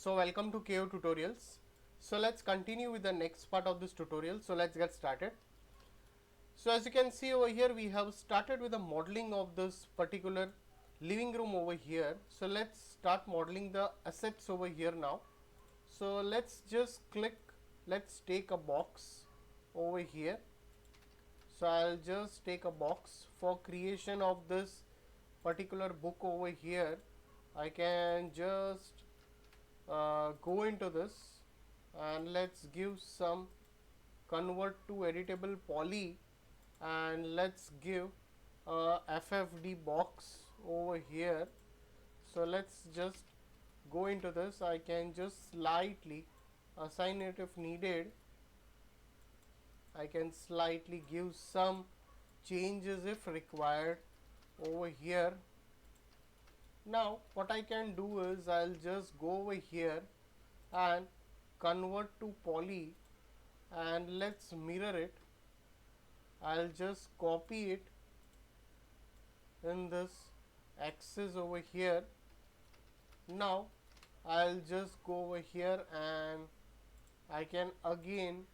So welcome to KO tutorials. So let's continue with the next part of this tutorial. So let's get started. So as you can see over here, we have started with the modeling of this particular living room over here. So let's start modeling the assets over here now. So let's just let's take a box over here. So I'll just take a box for creation of this particular book over here. I can just go into this and let's give some convert to editable poly, and let's give a FFD box over here. So let's just go into this. I can just slightly assign it if needed. I can slightly give some changes if required over here. Now what I can do is I'll just go over here and convert to poly, and let's mirror it. I'll just copy it in this axis over here. Now I'll just go over here and I can again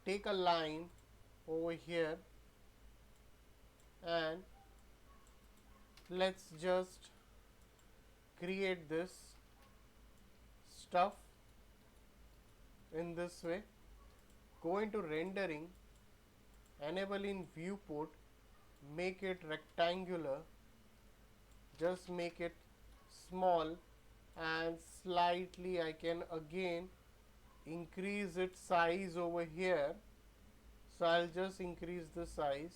take a line over here, and let's just create this stuff in this way. Go into rendering, enable in viewport, make it rectangular, just make it small, and slightly I can again increase its size over here. So I'll just increase the size.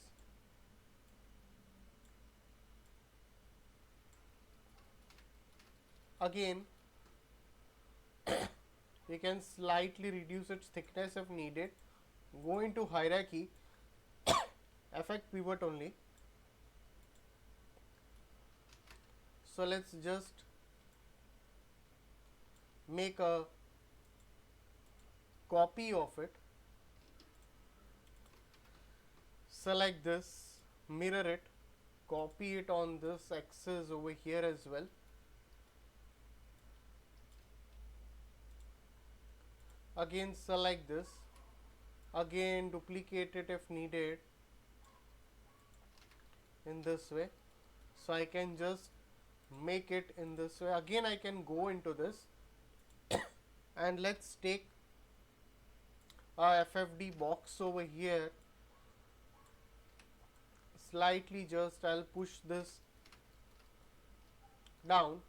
Again you can slightly reduce its thickness if needed. Go into hierarchy, effect pivot only. So let's just make a copy of it. Select this, mirror it, copy it on this axis over here as well. Again select this, again duplicate it if needed in this way. So I can just make it in this way. Again I can go into this and let's take a FFD box over here. Slightly just I'll push this down,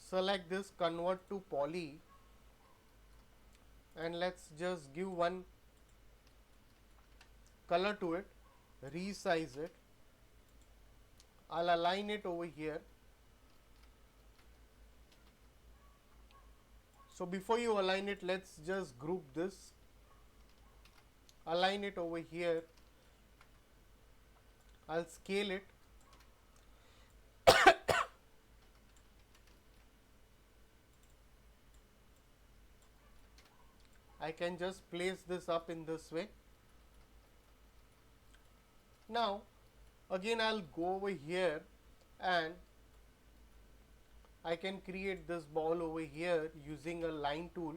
select this, convert to poly, and let's just give one color to it, resize it. I'll align it over here. So before you align it, let's just group this, align it over here. I'll scale it. I can just place this up in this way. Now again I'll go over here and I can create this ball over here using a line tool,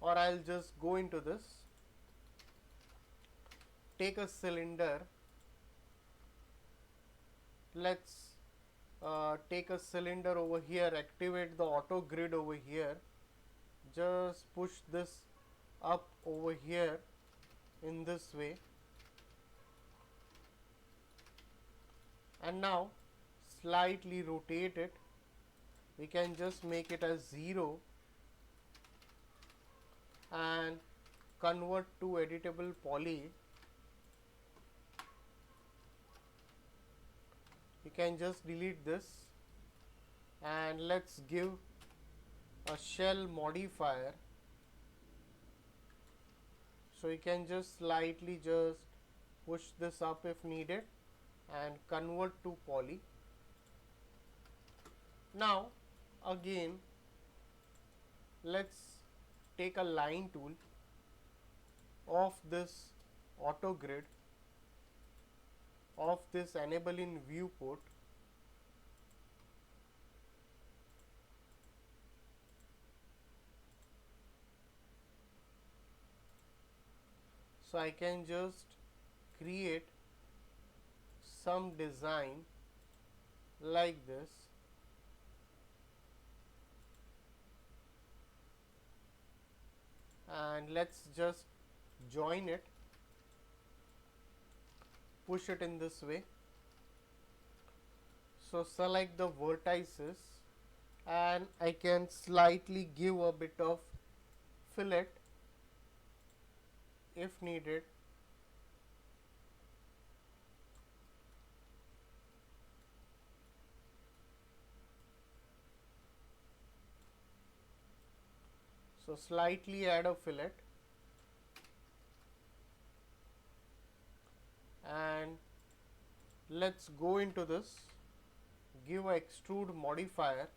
or I'll just go into this, take a cylinder. Let's take a cylinder over here, activate the auto grid over here, just push this up over here in this way, and now slightly rotate it. We can just make it as 0 and convert to editable poly. You can just delete this and let's give a shell modifier. So you can just slightly just push this up if needed and convert to poly. Now again let's take a line tool of this auto grid, of this enable in viewport, So I can just create some design like this, and let's just join it, push it in this way. So select the vertices, and I can slightly give a bit of fillet if needed. So slightly add a fillet, and let's go into this, give a extrude modifier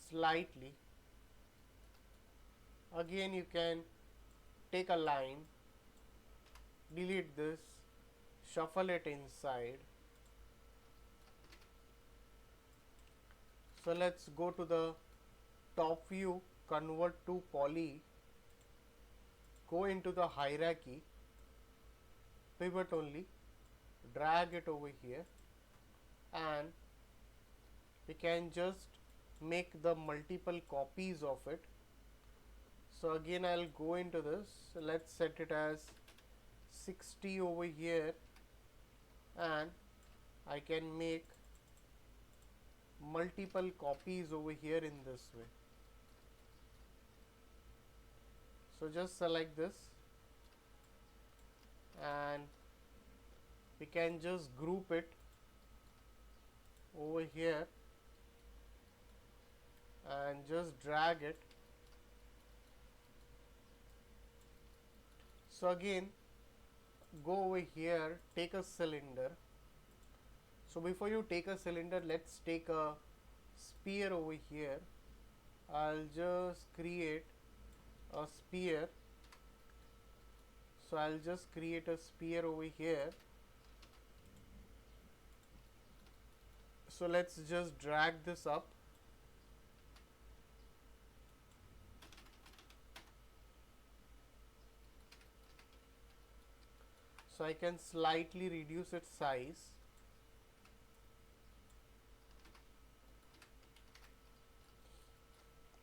slightly. Again you can take a line, delete this, shuffle it inside. So let's go to the top view, convert to poly, go into the hierarchy, pivot only, drag it over here, and we can just make the multiple copies of it. So again I'll go into this, let's set it as 60 over here, and I can make multiple copies over here in this way. So just select this, and we can just group it over here and just drag it. So again go over here, take a cylinder. So before you take a cylinder, let's take a sphere over here. I'll just create a sphere. So I'll just create a sphere over here. So let's just drag this up. So I can slightly reduce its size.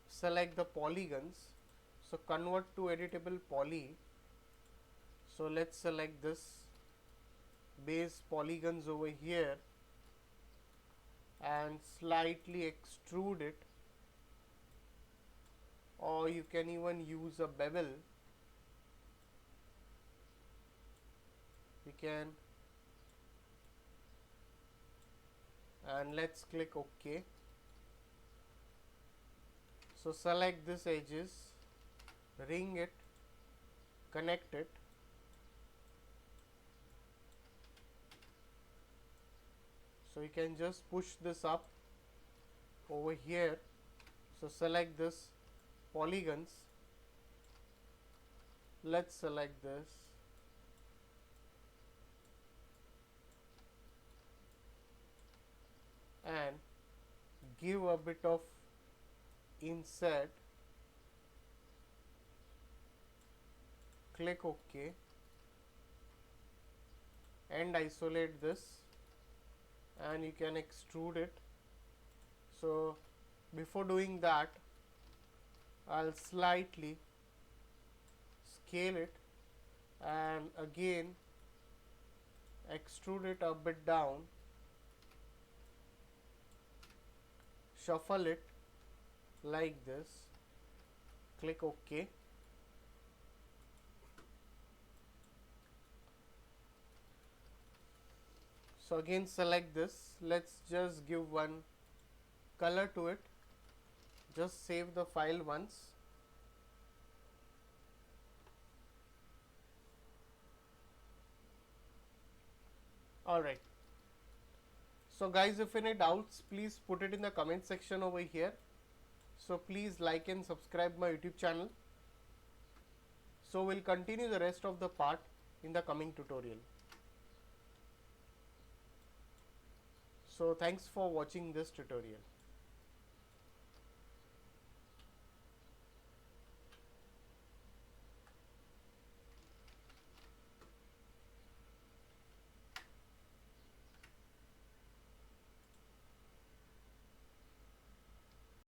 Select the polygons. So convert to editable poly. So let's select this base polygons over here and slightly extrude it, or you can even use a bevel. We can, and let's click OK. So select this edges, ring it, connect it. So you can just push this up over here. So select this polygons, let's select this, and give a bit of insert, click OK, and isolate this, and you can extrude it. So before doing that, I'll slightly scale it and again extrude it a bit down, shuffle it like this, click OK. So again select this, let's just give one color to it, just save the file once. Alright. So guys, if any doubts, please put it in the comment section over here. So please like and subscribe my YouTube channel. So we'll continue the rest of the part in the coming tutorial. So thanks for watching this tutorial.